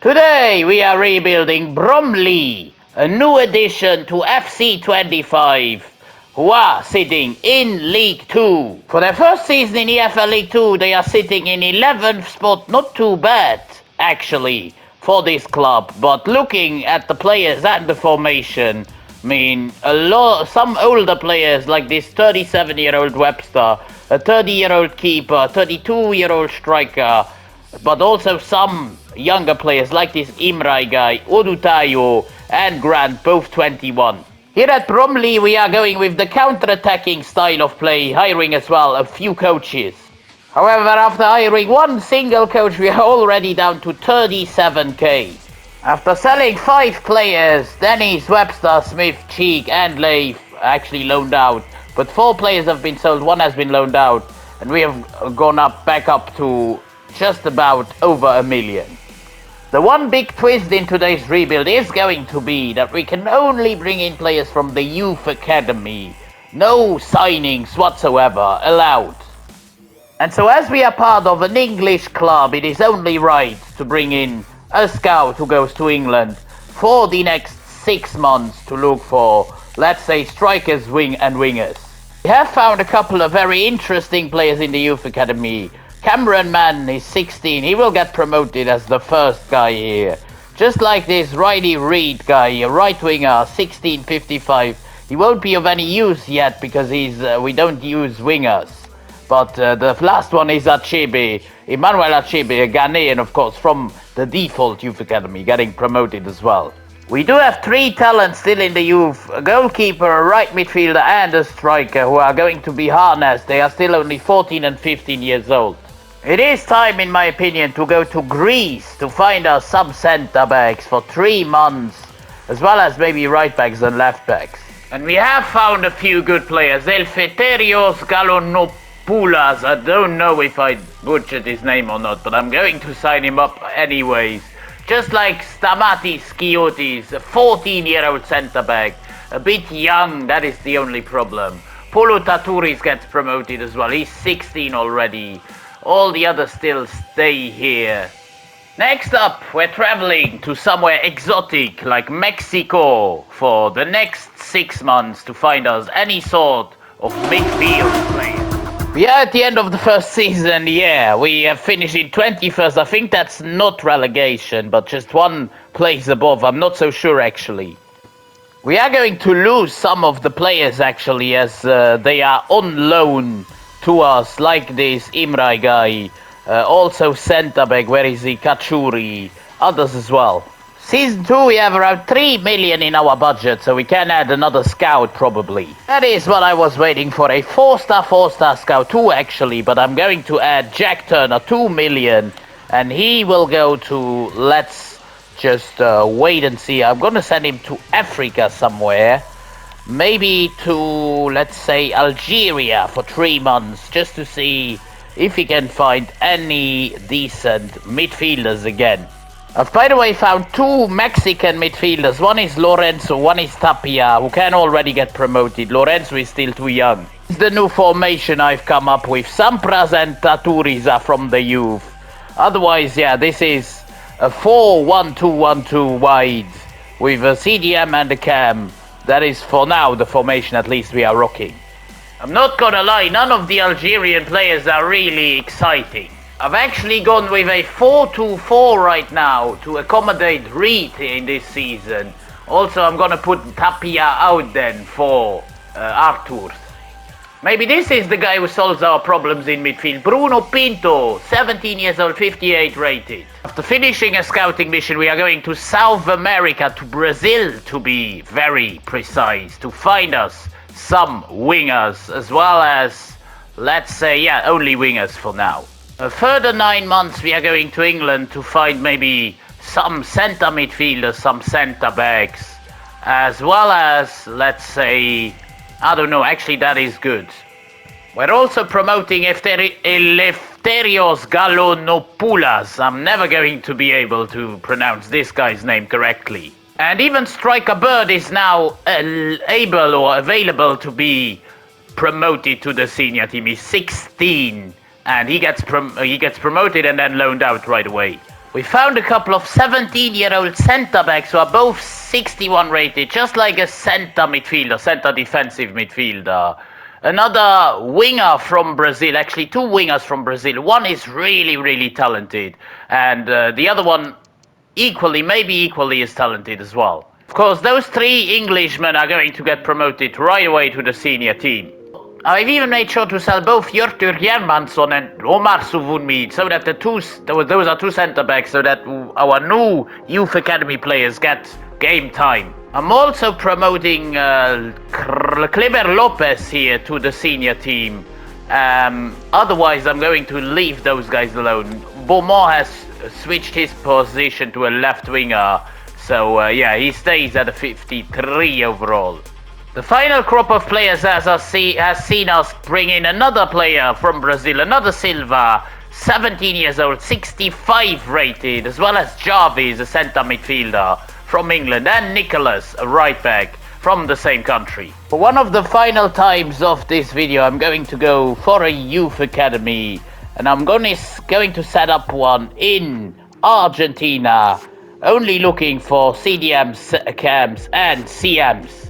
Today we are rebuilding Bromley, a new addition to FC 25, who are sitting in League 2. For their first season in EFL League 2, they are sitting in 11th spot, not too bad, actually, for this club. But looking at the players and the formation, some older players like this 37-year-old Webster, a 30-year-old keeper, 32-year-old striker, but also some younger players like this Imrai guy, Odutayo and Grant, both 21. Here at Bromley we are going with the counter-attacking style of play, hiring as well a few coaches. However, after hiring one single coach we are already down to 37k. After selling 5 players, Dennis, Webster, Smith, Cheek and Leif actually loaned out, but 4 players have been sold, 1 has been loaned out, and we have gone back up to just about over $1 million. The one big twist in today's rebuild is going to be that we can only bring in players from the youth academy. No signings whatsoever allowed. And so as we are part of an English club, it is only right to bring in a scout who goes to England for the next 6 months to look for, let's say, strikers, wingers. We have found a couple of very interesting players in the youth academy. Cameron Mann is 16, he will get promoted as the first guy here. Just like this Riley Reid guy, a right winger, 1655. He won't be of any use yet because we don't use wingers. But the last one is Achebe, Emmanuel Achebe, a Ghanaian of course, from the default youth academy, getting promoted as well. We do have 3 talents still in the youth, a goalkeeper, a right midfielder and a striker who are going to be harnessed. They are still only 14 and 15 years old. It is time, in my opinion, to go to Greece to find us some centre-backs for 3 months, as well as maybe right-backs and left-backs. And we have found a few good players. Eleftherios Galonopoulos, I don't know if I butchered his name or not, but I'm going to sign him up anyways. Just like Stamatis Skiotis, a 14-year-old centre-back, a bit young, that is the only problem. Polo Tatouris gets promoted as well, he's 16 already. All the others still stay here. Next up, we're traveling to somewhere exotic like Mexico for the next 6 months to find us any sort of midfield player. We are at the end of the first season, yeah. We have finished in 21st. I think that's not relegation, but just 1 place above. I'm not so sure actually. We are going to lose some of the players actually as they are on loan to us, like this Imrai guy, also centre-back, where is he, Kachuri, others as well. Season 2 we have around 3 million in our budget, so we can add another scout probably. That is what I was waiting for, a 4-star scout, 2 actually, but I'm going to add Jack Turner, 2 million, and he will go to, let's just wait and see, I'm gonna send him to Africa somewhere. Maybe to, let's say, Algeria for 3 months, just to see if he can find any decent midfielders again. I've, by the way, found 2 Mexican midfielders. One is Lorenzo, one is Tapia, who can already get promoted. Lorenzo is still too young. This is the new formation I've come up with. Sampras and Tatouris are from the youth. Otherwise, yeah, this is a 4-1-2-1-2 wide with a CDM and a cam. That is, for now, the formation at least we are rocking. I'm not gonna lie, none of the Algerian players are really exciting. I've actually gone with a 4-2-4 right now to accommodate Reed in this season. Also, I'm gonna put Tapia out then for Artur. Maybe this is the guy who solves our problems in midfield. Bruno Pinto, 17 years old, 58 rated. After finishing a scouting mission, we are going to South America, to Brazil to be very precise, to find us some wingers, as well as, let's say, yeah, only wingers for now. A further 9 months we are going to England to find maybe some centre midfielders, some centre backs, as well as, let's say, I don't know, actually that is good. We're also promoting Eleftherios Galonopoulos. I'm never going to be able to pronounce this guy's name correctly. And even Striker Bird is now able or available to be promoted to the senior team. He's 16 and he gets promoted and then loaned out right away. We found a couple of 17-year-old centre-backs who are both 61 rated, just like a centre midfielder, centre defensive midfielder. Another winger from Brazil, actually two wingers from Brazil. One is really, really talented, and the other one maybe equally as talented as well. Of course, those three Englishmen are going to get promoted right away to the senior team. I've even made sure to sell both Hjörtur Hermansson and Omar Suvunmi so that those are two centre-backs so that our new youth academy players get game time. I'm also promoting Kleber Lopez here to the senior team. Otherwise, I'm going to leave those guys alone. Beaumont has switched his position to a left winger, so yeah, he stays at a 53 overall. The final crop of players has seen us bring in another player from Brazil, another Silva, 17 years old, 65 rated, as well as Jarvis, a centre midfielder from England, and Nicholas, a right back from the same country. For one of the final times of this video, I'm going to go for a youth academy, and I'm going to set up one in Argentina, only looking for CDMs, CAMs, and CMs.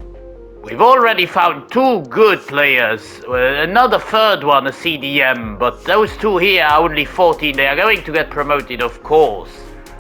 We've already found two good players, another third one, a CDM, but those two here are only 14. They are going to get promoted, of course,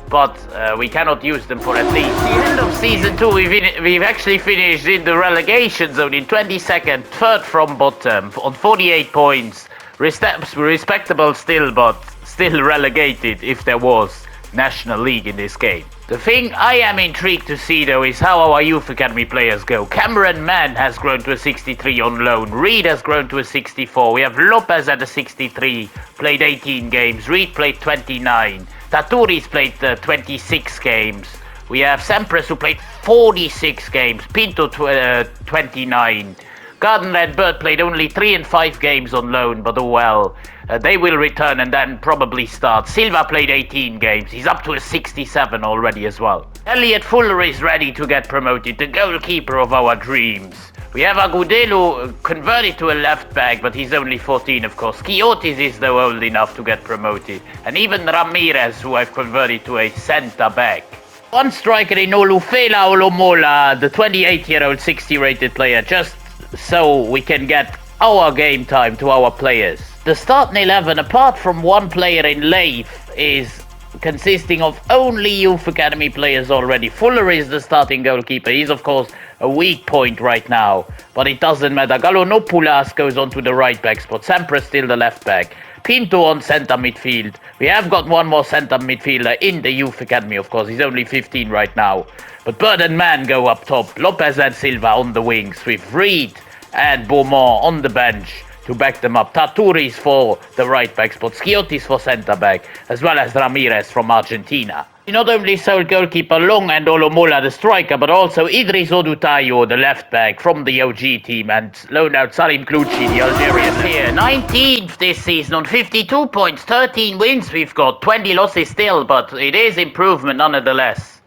but we cannot use them for at least. At the end of Season 2, we've actually finished in the relegation zone in 22nd, third from bottom, on 48 points. Respectable still, but still relegated if there was National League in this game. The thing I am intrigued to see though is how our youth academy players go. Cameron Mann has grown to a 63 on loan. Reed has grown to a 64. We have Lopez at a 63, played 18 games. Reed played 29. Tatouris played 26 games. We have Sampras who played 46 games. Pinto 29. Garden Red Bird played only 3 and 5 games on loan, but oh well. They will return and then probably start. Silva played 18 games. He's up to a 67 already as well. Elliot Fuller is ready to get promoted, the goalkeeper of our dreams. We have Agudelo converted to a left back, but he's only 14 of course. Quiotis is though old enough to get promoted. And even Ramirez, who I've converted to a centre back. One striker in Olufela Olomola, the 28-year-old 60 rated player, just so we can get our game time to our players. The starting 11, apart from one player in Leif, is consisting of only youth academy players already. Fuller is the starting goalkeeper. He's of course a weak point right now, but it doesn't matter. Galonopoulos goes on to the right back spot. Sampras still the left back. Pinto on centre midfield. We have got one more centre midfielder in the youth academy, of course. He's only 15 right now. But Bird and Mann go up top. Lopez and Silva on the wings with Reed and Beaumont on the bench to back them up. Tatouris for the right back spot, Quiotis for centre back, as well as Ramirez from Argentina. He not only sold goalkeeper Long and Olomola the striker, but also Idris Odutayo, the left back from the OG team, and loaned out Salim Klouchi, the Algerian here. 19th this season on 52 points, 13 wins we've got, 20 losses still, but it is improvement nonetheless.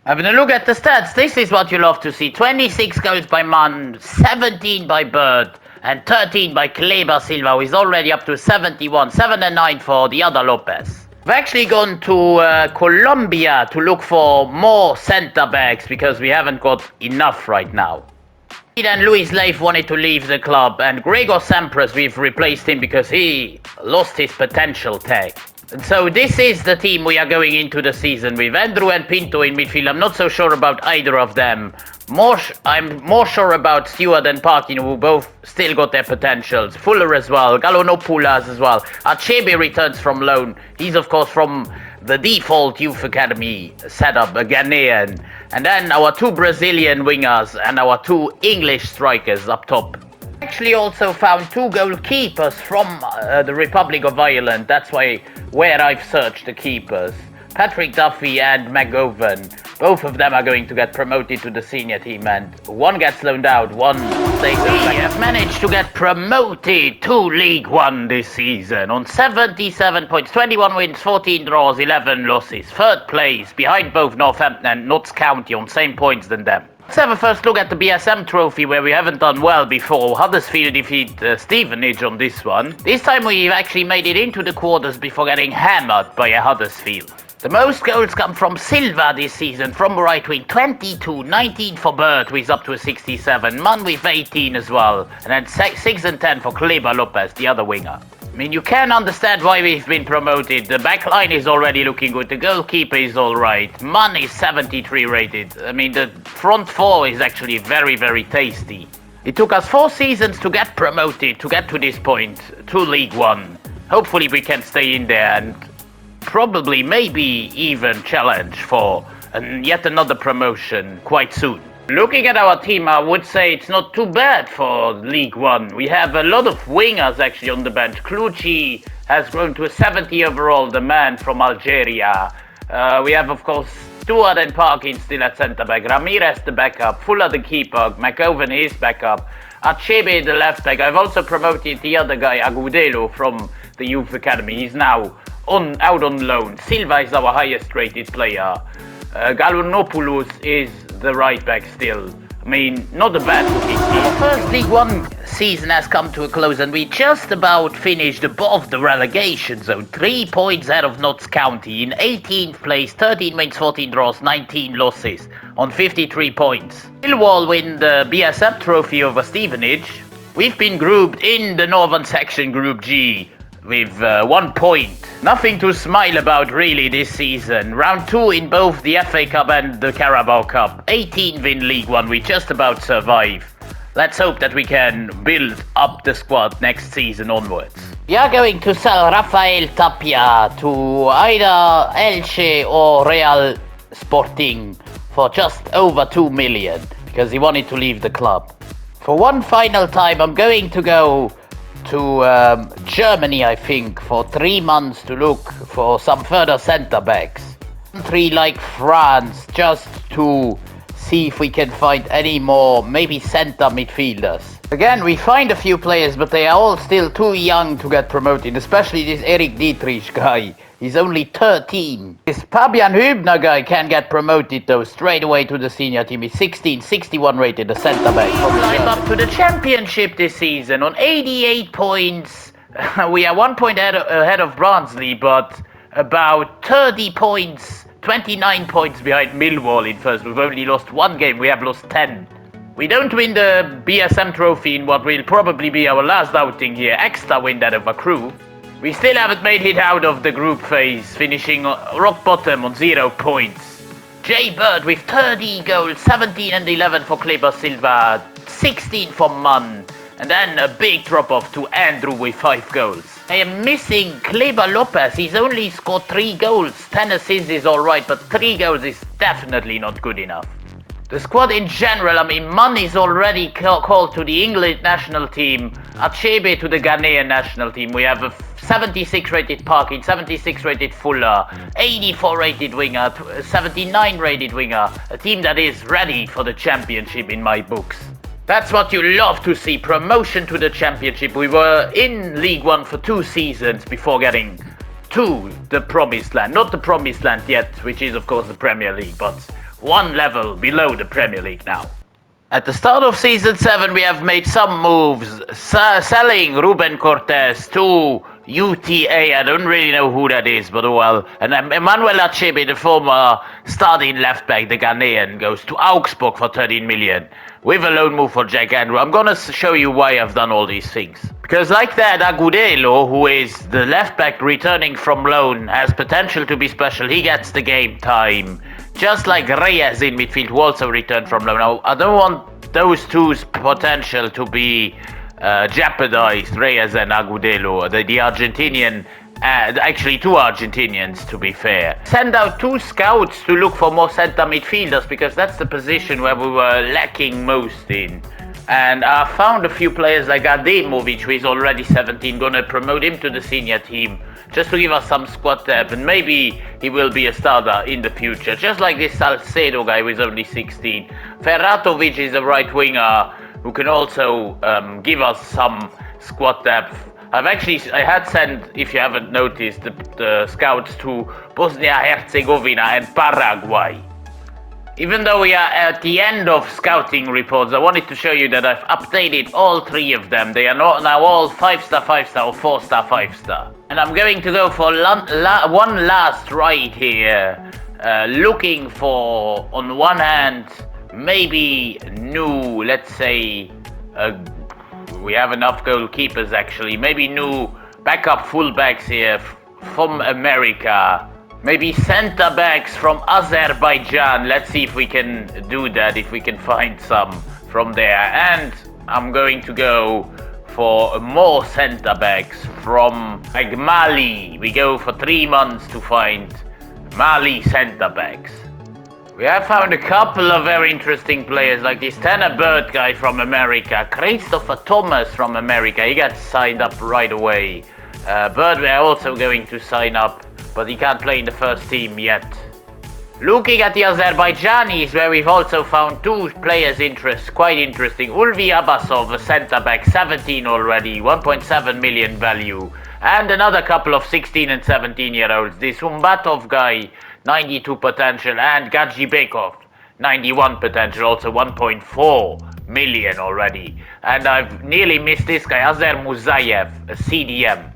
Having a look at the stats, this is what you love to see. 26 goals by Mann, 17 by Bird, and 13 by Kleber Silva, who is already up to 71, 7 and 9 for the other Lopez. We've actually gone to Colombia to look for more centre-backs because we haven't got enough right now. Then Luis Leif wanted to leave the club, and Gregor Sampras, we've replaced him because he lost his potential tag. And so this is the team we are going into the season with. Andrew and Pinto in midfield. I'm not so sure about either of them. I'm more sure about Stewart and Parkin, who both still got their potentials. Fuller as well. Galonopoulos as well. Achebe returns from loan. He's of course from the default youth academy setup, a Ghanaian. And then our two Brazilian wingers and our two English strikers up top. Actually also found two goalkeepers from the Republic of Ireland. That's where I've searched the keepers. Patrick Duffy and McGovern. Both of them are going to get promoted to the senior team, and one gets loaned out, one stays. We have managed to get promoted to League One this season on 77 points, 21 wins, 14 draws, 11 losses. Third place, behind both Northampton and Notts County on same points than them. Let's have a first look at the BSM trophy, where we haven't done well before. Huddersfield defeat Stevenage on this one. This time we've actually made it into the quarters before getting hammered by a Huddersfield. The most goals come from Silva this season, from right wing, 22, 19 for Bert, who is up to a 67, Mann with 18 as well, and then 6 and 10 for Kleber Lopez, the other winger. I mean, you can understand why we've been promoted. The back line is already looking good, the goalkeeper is alright, Mann is 73 rated. I mean, the front four is actually very, very tasty. It took us 4 seasons to get promoted, to get to this point, to League One. Hopefully we can stay in there and probably maybe even challenge for yet another promotion quite soon. Looking at our team, I would say it's not too bad for League One. We have a lot of wingers actually on the bench. Kluchi has grown to a 70 overall, the man from Algeria. We have, of course, Stewart and Parkin still at centre-back. Ramirez the backup. Fuller the keeper. McGovern is backup. Achebe the left-back. I've also promoted the other guy, Agudelo, from the youth academy. He's now out on loan. Silva is our highest-rated player. Galonopoulos is the right-back still. I mean, not a bad looking team. The first League One season has come to a close and we just about finished above the relegation zone. 3 points ahead of Notts County in 18th place, 13 wins, 14 draws, 19 losses on 53 points. Millwall win the BSM trophy over Stevenage. We've been grouped in the northern section, Group G, with 1 point. Nothing to smile about really this season. Round 2 in both the FA Cup and the Carabao Cup. 18 win League One, we just about survive. Let's hope that we can build up the squad next season onwards. We are going to sell Rafael Tapia to either Elche or Real Sporting for just over 2 million because he wanted to leave the club. For one final time, I'm going to go to Germany, I think, for 3 months to look for some further centre-backs. Country like France, just to see if we can find any more, maybe centre midfielders. Again, we find a few players, but they are all still too young to get promoted, especially this Eric Dietrich guy. He's only 13. This Fabian Hübner guy can get promoted though, straight away to the senior team. He's 16, 61 rated, the centre-back. We climb up to the championship this season on 88 points. We are 1 point ahead of Barnsley, but about 30 points, 29 points behind Millwall in first. We've only lost 1 game, we have lost 10. We don't win the BSM trophy in what will probably be our last outing here. Exeter win that over Crewe. We still haven't made it out of the group phase, finishing rock bottom on 0 points. Jay Bird with 30 goals, 17 and 11 for Kleber Silva, 16 for Mann, and then a big drop-off to Andrew with 5 goals. I am missing Kleber Lopez. He's only scored 3 goals. 10 assists is alright, but 3 goals is definitely not good enough. The squad in general, I mean, Mann is already called to the English national team, Achebe to the Ghanaian national team. We have a 76 rated Parkin, 76 rated Fuller, 84 rated winger, 79 rated winger. A team that is ready for the championship in my books. That's what you love to see, promotion to the championship. We were in League One for 2 seasons before getting to the promised land. Not the promised land yet, which is of course the Premier League, but 1 level below the Premier League now. At the start of Season 7 we have made some moves, selling Ruben Cortes to UTA, I don't really know who that is, but oh well. And Emmanuel Achebe, the former starting left-back, the Ghanaian, goes to Augsburg for 13 million, with a loan move for Jack Andrew. I'm gonna show you why I've done all these things. Because like that, Agudelo, who is the left-back returning from loan, has potential to be special. He gets the game time. Just like Reyes in midfield, who also returned from loan. Now, I don't want those two's potential to be jeopardized, Reyes and Agudelo, the Argentinian, actually 2 Argentinians to be fair. Send out 2 scouts to look for more center midfielders because that's the position where we were lacking most in. And I found a few players like Ademovic, who is already 17, gonna promote him to the senior team just to give us some squad depth, and maybe he will be a starter in the future. Just like this Salcedo guy who is only 16. Ferratovic is a right winger who can also give us some squad depth. I had sent, if you haven't noticed, the scouts to Bosnia-Herzegovina and Paraguay. Even though we are at the end of scouting reports, I wanted to show you that I've updated all 3 of them. They are now all 5-star, 5-star, or 4-star, 5-star. And I'm going to go for one last ride here, looking for, on one hand, maybe new, let's say, we have enough goalkeepers actually, maybe new backup fullbacks here from America. Maybe centre backs from Azerbaijan. Let's see if we can do that, if we can find some from there. And I'm going to go for more centre backs from like Mali. We go for 3 months to find Mali centre backs. We have found a couple of very interesting players, like this Tanner Bird guy from America, Christopher Thomas from America. He got signed up right away. Bird we are also going to sign up, but he can't play in the first team yet. Looking at the Azerbaijanis, where we've also found 2 players quite interesting. Ulvi Abbasov, a centre-back, 17 already, 1.7 million value. And another couple of 16 and 17-year-olds. This Umbatov guy, 92 potential, and Gadzhibekov, 91 potential, also 1.4 million already. And I've nearly missed this guy, Azer Muzayev, a CDM.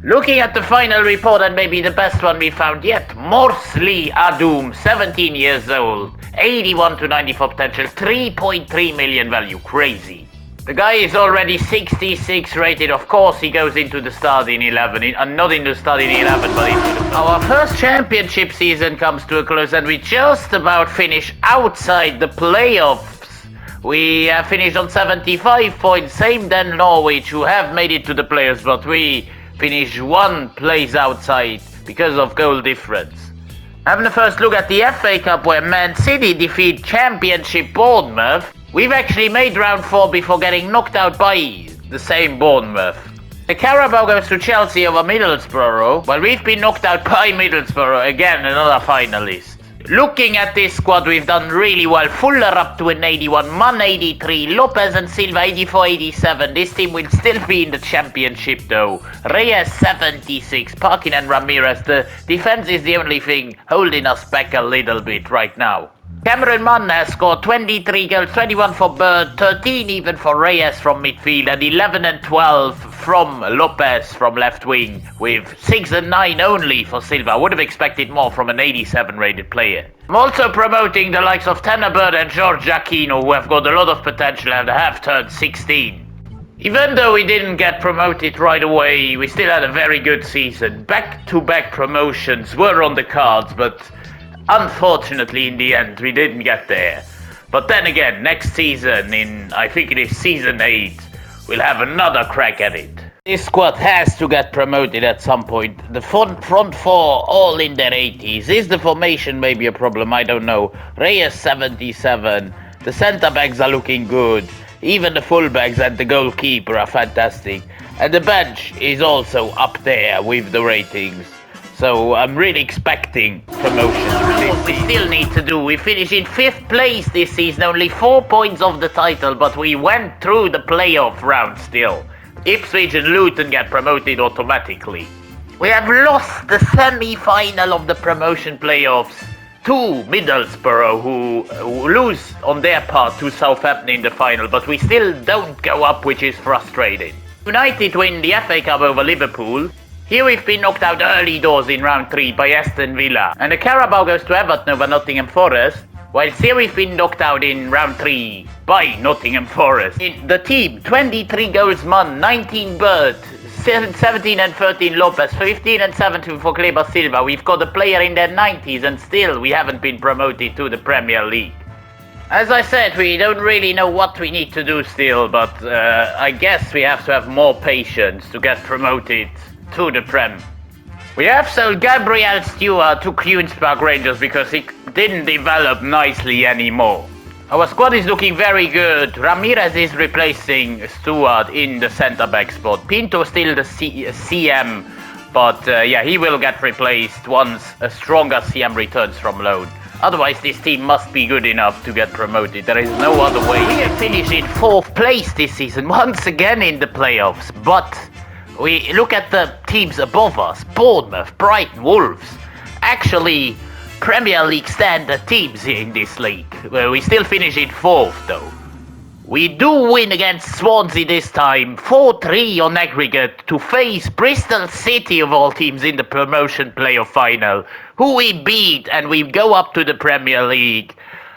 Looking at the final report, and maybe the best one we found yet, Morsli Adum, 17 years old, 81 to 94 potential, 3.3 million value, crazy. The guy is already 66 rated. Of course he goes into the starting 11, not in the starting 11, but into the... Our first championship season comes to a close, and we just about finish outside the playoffs. We finished on 75 points, same than Norwich, who have made it to the playoffs, but we finished 1 place outside because of goal difference. Having a first look at the FA Cup, where Man City defeat Championship Bournemouth. We've actually made round 4 before getting knocked out by the same Bournemouth. The Carabao goes to Chelsea over Middlesbrough, while we've been knocked out by Middlesbrough, again another finalist. Looking at this squad, we've done really well. Fuller up to an 81, Mann 83, Lopez and Silva 84, 87. This team will still be in the championship though. Reyes 76, Parkin and Ramirez. The defense is the only thing holding us back a little bit right now. Cameron Mann has scored 23 goals, 21 for Bird, 13 even for Reyes from midfield, and 11 and 12 from Lopez from left wing, with 6 and 9 only for Silva. I would have expected more from an 87 rated player. I'm also promoting the likes of Tanner Bird and George Aquino, who have got a lot of potential and have turned 16. Even though we didn't get promoted right away, we still had a very good season. Back-to-back promotions were on the cards, but unfortunately, in the end, we didn't get there. But then again, next season, I think it is season 8, we'll have another crack at it. This squad has to get promoted at some point. The front 4, all in their 80s. Is the formation maybe a problem? I don't know. Reyes 77. The centre-backs are looking good. Even the full-backs and the goalkeeper are fantastic. And the bench is also up there with the ratings. So I'm really expecting promotion. What we still need to do, we finished in 5th place this season, only 4 points off the title, but we went through the playoff round still. Ipswich and Luton get promoted automatically. We have lost the semi-final of the promotion playoffs to Middlesbrough, who lose on their part to Southampton in the final, but we still don't go up, which is frustrating. United win the FA Cup over Liverpool. Here we've been knocked out early doors in round 3 by Aston Villa. And the Carabao goes to Everton over Nottingham Forest, whilst here we've been knocked out in round 3 by Nottingham Forest. In the team, 23 goals Mann, 19 Bird, 17 and 13 Lopez, 15 and 17 for Kleber Silva. We've got a player in their 90s and still we haven't been promoted to the Premier League. As I said, we don't really know what we need to do still, but I guess we have to have more patience to get promoted to the Prem. We have sold Gabriel Stewart to Queen's Park Rangers because he didn't develop nicely anymore. Our squad is looking very good. Ramirez is replacing Stewart in the centre-back spot. Pinto still the CM, but yeah, he will get replaced once a stronger CM returns from loan. Otherwise, this team must be good enough to get promoted. There is no other way. We have finished in 4th place this season, once again in the playoffs, but we look at the teams above us, Bournemouth, Brighton, Wolves. Actually, Premier League standard teams here in this league. Well, we still finish in 4th though. We do win against Swansea this time, 4-3 on aggregate, to face Bristol City of all teams in the promotion playoff final, who we beat, and we go up to the Premier League.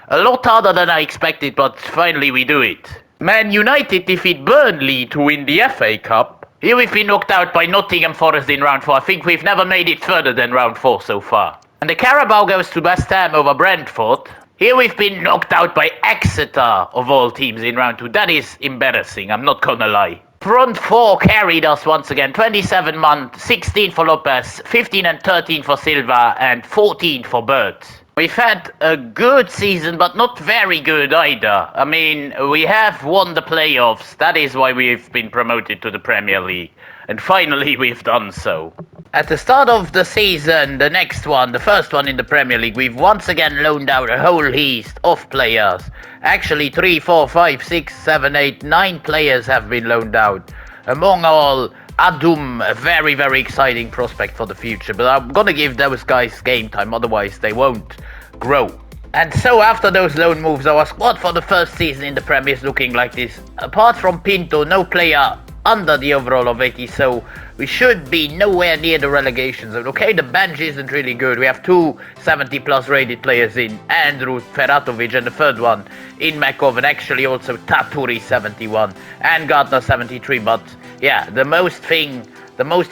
A lot harder than I expected, but finally we do it. Man United defeat Burnley to win the FA Cup. Here we've been knocked out by Nottingham Forest in round 4. I think we've never made it further than round 4 so far. And the Carabao goes to West Ham over Brentford. Here we've been knocked out by Exeter of all teams in round 2. That is embarrassing, I'm not gonna lie. Front 4 carried us once again. 27 Mount, 16 for Lopez, 15 and 13 for Silva, and 14 for Burt. We've had a good season, but not very good either. I mean, we have won the playoffs. That is why we've been promoted to the Premier League. And finally, we've done so. At the start of the season, the first one in the Premier League, we've once again loaned out a whole list of players. Actually, 3, 4, 5, 6, 7, 8, 9 players have been loaned out. Among all, Adum, a very, very exciting prospect for the future. But I'm gonna give those guys game time, otherwise they won't grow. And so after those loan moves, our squad for the first season in the Premier is looking like this. Apart from Pinto, no player under the overall of 80, so we should be nowhere near the relegation zone. Okay, the bench isn't really good. We have 2 70-plus rated players in Andrew Feratovic, and the third one in Makov, and actually also Taturi 71 and Gardner 73. But yeah, the most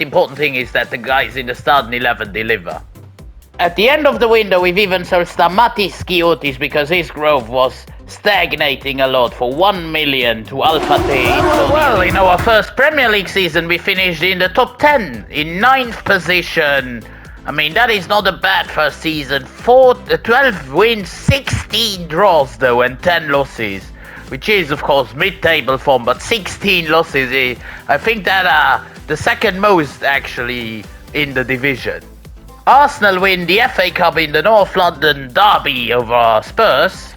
important thing is that the guys in the starting 11 deliver. At the end of the window, we've even sold Stamatis Skiotis because his growth was stagnating a lot for 1 million to Alpha T. Well, in our first Premier League season, we finished in the top 10, in 9th position. I mean, that is not a bad first season. 12 wins, 16 draws though, and 10 losses. Which is, of course, mid-table form, but 16 losses, I think that are the second most, actually, in the division. Arsenal win the FA Cup in the North London derby over Spurs.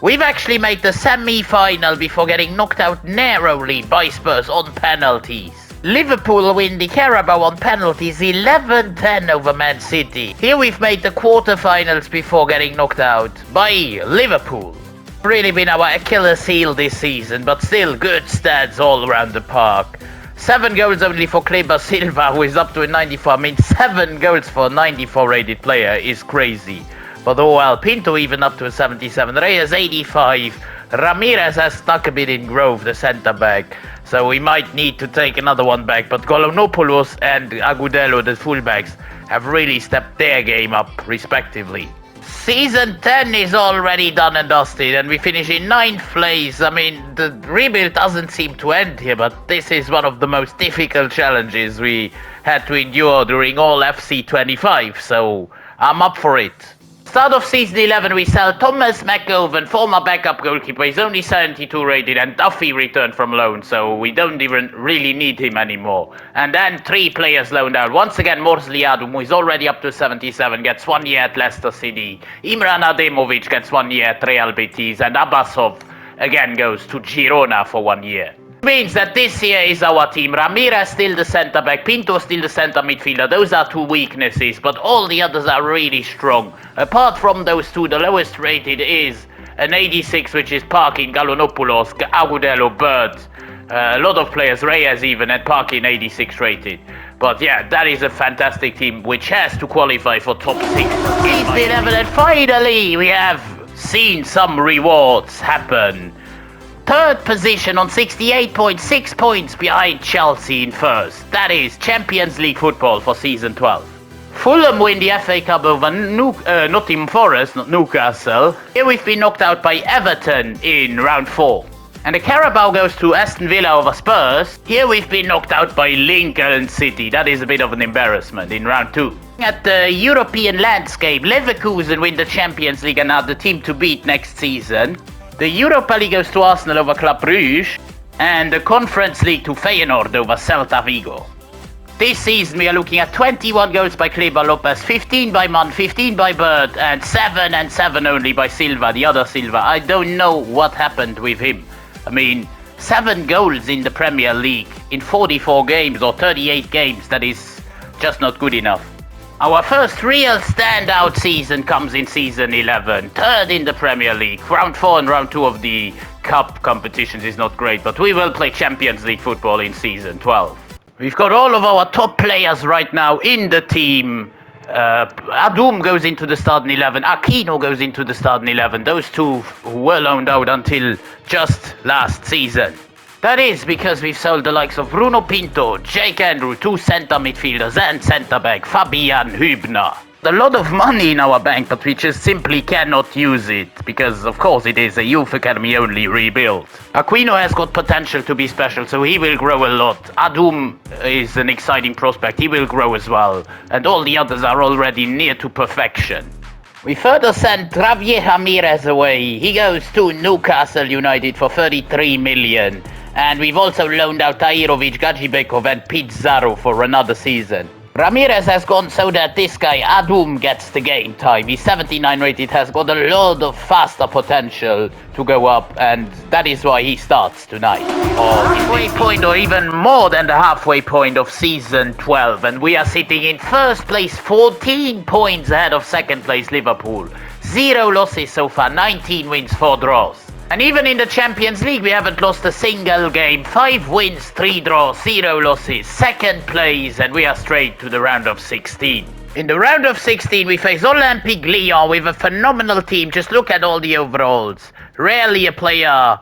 We've actually made the semi-final before getting knocked out narrowly by Spurs on penalties. Liverpool win the Carabao on penalties 11-10 over Man City. Here we've made the quarter-finals before getting knocked out by Liverpool. Really been our Achilles heel this season, but still good stats all around the park. 7 goals only for Kleber Silva, who is up to a 94. I mean, 7 goals for a 94 rated player is crazy. But oh well, Pinto even up to a 77. Reyes 85. Ramirez has stuck a bit in Grove, the centre back. So we might need to take another one back. But Golonopoulos and Agudelo, the fullbacks, have really stepped their game up, respectively. Season 10 is already done and dusted, and we finish in 9th place. I mean, the rebuild doesn't seem to end here, but this is one of the most difficult challenges we had to endure during all FC25, so I'm up for it. Start of season 11, we sell Thomas McGovern, former backup goalkeeper. He's only 72 rated, and Duffy returned from loan, so we don't even really need him anymore. And then 3 players loaned out. Once again, Morsley Adum, who is already up to 77, gets 1 year at Leicester City. Imran Ademovic gets 1 year at Real Betis, and Abbasov again goes to Girona for 1 year. Means that this year is our team. Ramirez still the centre back, Pinto still the centre midfielder. Those are 2 weaknesses, but all the others are really strong. Apart from those 2, the lowest rated is an 86, which is Parkin, Galonopoulos, Agudelo, Bird. A lot of players, Reyes even, and Parkin 86 rated. But yeah, that is a fantastic team, which has to qualify for top 6. East 11, and finally we have seen some rewards happen. 3rd position on 68.6 points behind Chelsea in 1st. That is Champions League football for season 12. Fulham win the FA Cup over Nottingham Forest, not Newcastle. Here we've been knocked out by Everton in round 4. And the Carabao goes to Aston Villa over Spurs. Here we've been knocked out by Lincoln City. That is a bit of an embarrassment in round 2. At the European landscape, Leverkusen win the Champions League and are the team to beat next season. The Europa League goes to Arsenal over Club Brugge, and the Conference League to Feyenoord over Celta Vigo. This season we are looking at 21 goals by Kleber Lopez, 15 by Mann, 15 by Bird, and 7 only by Silva, the other Silva. I don't know what happened with him. I mean, 7 goals in the Premier League in 44 games or 38 games, that is just not good enough. Our first real standout season comes in season 11, third in the Premier League. Round 4 and round 2 of the cup competitions is not great, but we will play Champions League football in season 12. We've got all of our top players right now in the team. Adum goes into the starting 11, Aquino goes into the starting 11, those two who were loaned out until just last season. That is because we've sold the likes of Bruno Pinto, Jake Andrew, two centre midfielders and centre back Fabian Hübner. A lot of money in our bank, but we just simply cannot use it because, of course, it is a youth academy only rebuild. Aquino has got potential to be special, so he will grow a lot. Adum is an exciting prospect, he will grow as well, and all the others are already near to perfection. We further sent Javier Ramirez away. He goes to Newcastle United for 33 million. And we've also loaned out Tahirovic, Gajibekov and Pizarro for another season. Ramirez has gone so that this guy, Adum, gets the game time. He's 79 rated, has got a lot of faster potential to go up, and that is why he starts tonight. Halfway point, or even more than the halfway point of season 12, and we are sitting in first place, 14 points ahead of second place Liverpool. 0 losses so far, 19 wins, 4 draws. And even in the Champions League, we haven't lost a single game. 5 wins, 3 draws, 0 losses. Second place, and we are straight to the round of 16. In the round of 16, we face Olympique Lyon with a phenomenal team. Just look at all the overalls. Rarely a player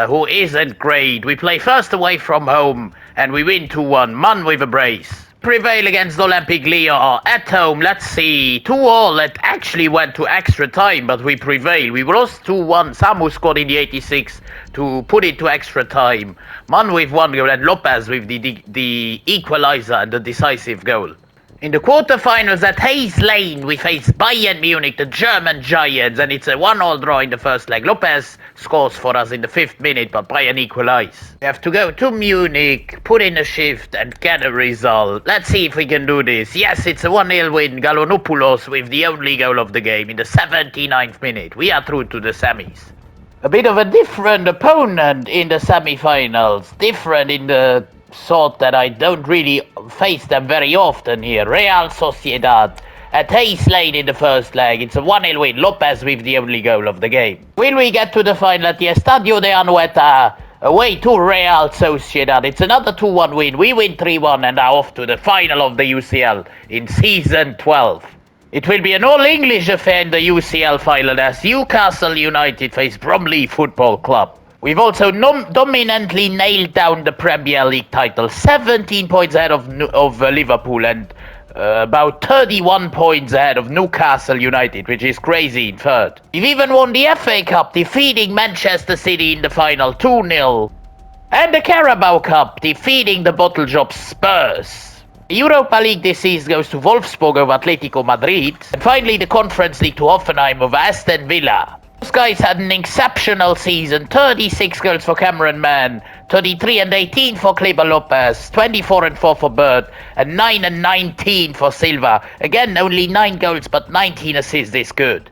who isn't great. We play first away from home, and we win 2-1. Man with a brace. Prevail against Olympique Lyon at home. Let's see, 2-2. It actually went to extra time, but we prevail. We lost 2-1. Samu scored in the 86th to put it to extra time. Man with 1 goal and Lopez with the equalizer and the decisive goal. In the quarterfinals at Hayes Lane, we face Bayern Munich, the German Giants, and it's a 1-1 draw in the first leg. Lopez scores for us in the 5th minute, but Bayern equalize. We have to go to Munich, put in a shift, and get a result. Let's see if we can do this. Yes, it's a 1-0 win. Galonopoulos with the only goal of the game in the 79th minute. We are through to the semis. A bit of a different opponent in the semi-finals. Different in the sort that I don't really face them very often here. Real Sociedad at Hayes Lane in the first leg. It's a 1-0 win. Lopez with the only goal of the game. Will we get to the final at the Estadio de Anoeta away to Real Sociedad? It's another 2-1 win. We win 3-1 and are off to the final of the UCL in season 12. It will be an all-English affair in the UCL final as Newcastle United face Bromley Football Club. We've also dominantly nailed down the Premier League title, 17 points ahead of Liverpool and about 31 points ahead of Newcastle United, which is crazy in third. We've even won the FA Cup, defeating Manchester City in the final 2-0. And the Carabao Cup, defeating the bottle job Spurs. The Europa League this season goes to Wolfsburg over Atletico Madrid. And finally the Conference League to Hoffenheim over Aston Villa. Those guys had an exceptional season. 36 goals for Cameron Mann, 33 and 18 for Kleber Lopez, 24 and 4 for Bird, and 9 and 19 for Silva. Again, only 9 goals, but 19 assists is good.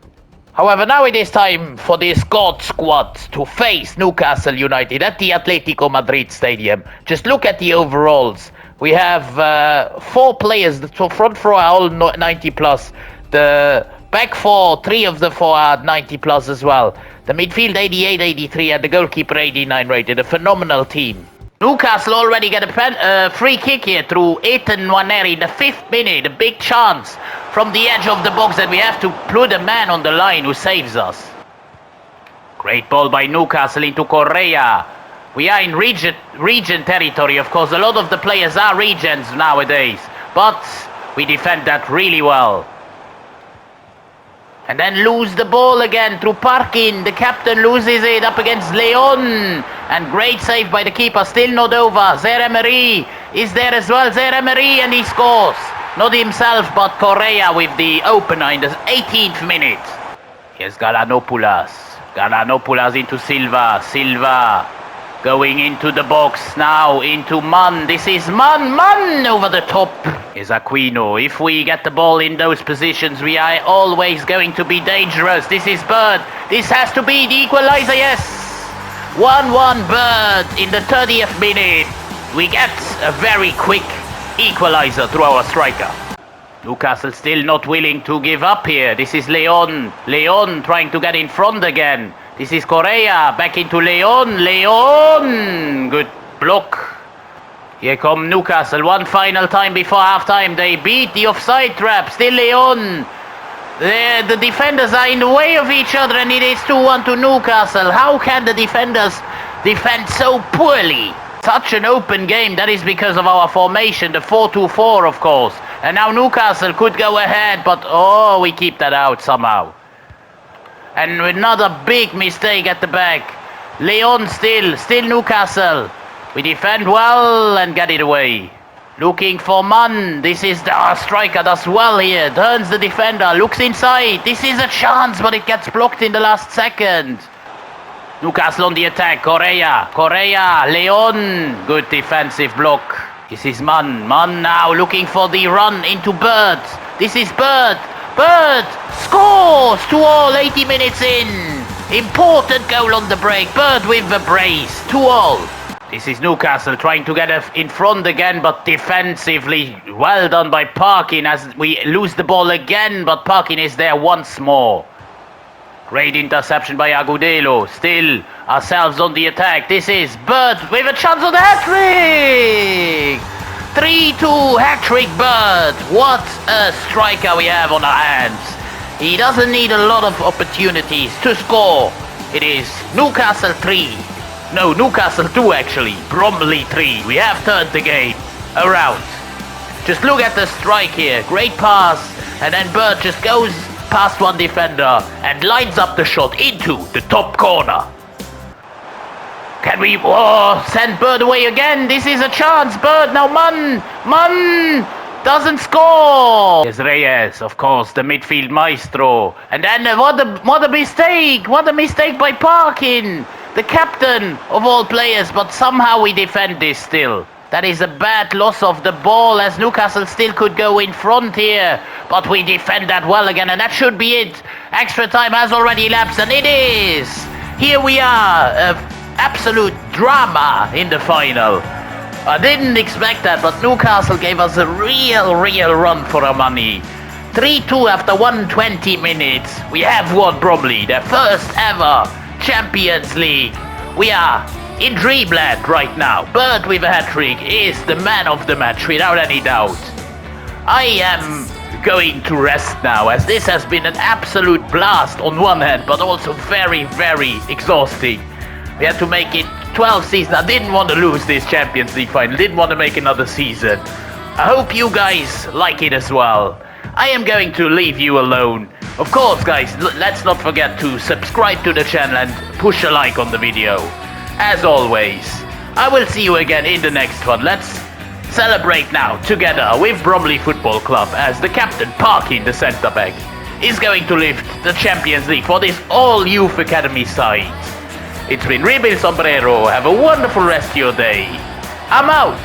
However, now it is time for this God squad to face Newcastle United at the Atletico Madrid Stadium. Just look at the overalls. We have 4 players. The front four are all 90 plus. The back 4, 3 of the 4 are 90 plus as well. The midfield 88, 83 and the goalkeeper 89 rated. A phenomenal team. Newcastle already get a free kick here through Ethan Nwaneri in the 5th minute. A big chance from the edge of the box and we have to put a man on the line who saves us. Great ball by Newcastle into Correa. We are in region territory, of course. A lot of the players are regions nowadays. But we defend that really well. And then lose the ball again through Parkin. The captain loses it up against Leon. And great save by the keeper. Still not over. Zaire-Emery is there as well. Zaire-Emery and he scores. Not himself, but Correa with the opener in the 18th minute. Here's Galanopoulos. Galanopoulos into Silva. Silva going into the box now into Mann. This is Mann over the top. Is Aquino. If we get the ball in those positions, we are always going to be dangerous. This is Bird. This has to be the equalizer, yes. 1-1 Bird in the 30th minute. We get a very quick equalizer through our striker. Newcastle still not willing to give up here. This is Leon. Leon trying to get in front again. This is Correa. Back into Leon. Leon! Good block. Here come Newcastle. One final time before half-time. They beat the offside trap. Still Leon. The defenders are in the way of each other and it is 2-1 to Newcastle. How can the defenders defend so poorly? Such an open game. That is because of our formation, the 4-2-4 of course. And now Newcastle could go ahead, but oh, we keep that out somehow. And another big mistake at the back. Leon still Newcastle. We defend well and get it away. Looking for Mann. This is the striker does well here. Turns the defender, looks inside. This is a chance, but it gets blocked in the last second. Newcastle on the attack. Correa, Leon. Good defensive block. This is Mann. Mann now looking for the run into Bird. This is Bird. Bird scores 2-all 80 minutes in. Important goal on the break. Bird with the brace. 2-all. This is Newcastle trying to get in front again, but defensively well done by Parkin as we lose the ball again, but Parkin is there once more. Great interception by Agudelo. Still ourselves on the attack. This is Bird with a chance of the hat-trick! 3-2 hat-trick Bird. What a striker we have on our hands. He doesn't need a lot of opportunities to score. It is Newcastle 3. No, Newcastle 2 actually. Bromley 3. We have turned the game around. Just look at the strike here. Great pass. And then Bird just goes past one defender and lines up the shot into the top corner. Can we send Bird away again? This is a chance. Bird now. Mann doesn't score. Yes, Reyes, of course, the midfield maestro. And then what a mistake. What a mistake by Parkin, the captain of all players. But somehow we defend this still. That is a bad loss of the ball as Newcastle still could go in front here. But we defend that well again and that should be it. Extra time has already elapsed and it is. Here we are. Absolute drama in the final. I didn't expect that, but Newcastle gave us a real run for our money. 3-2 after 120 minutes. We have won Bromley, their first ever Champions League. We are in dreamland right now. Bird with a hat-trick is the man of the match without any doubt. I am going to rest now as this has been an absolute blast on one hand, but also very exhausting. We had to make it 12 seasons. I didn't want to lose this Champions League final. Didn't want to make another season. I hope you guys like it as well. I am going to leave you alone. Of course, guys, let's not forget to subscribe to the channel and push a like on the video. As always, I will see you again in the next one. Let's celebrate now together with Bromley Football Club as the captain, Parkin, the centre back, is going to lift the Champions League for this all-youth academy side. It's been Sombrero. Have a wonderful rest of your day. I'm out.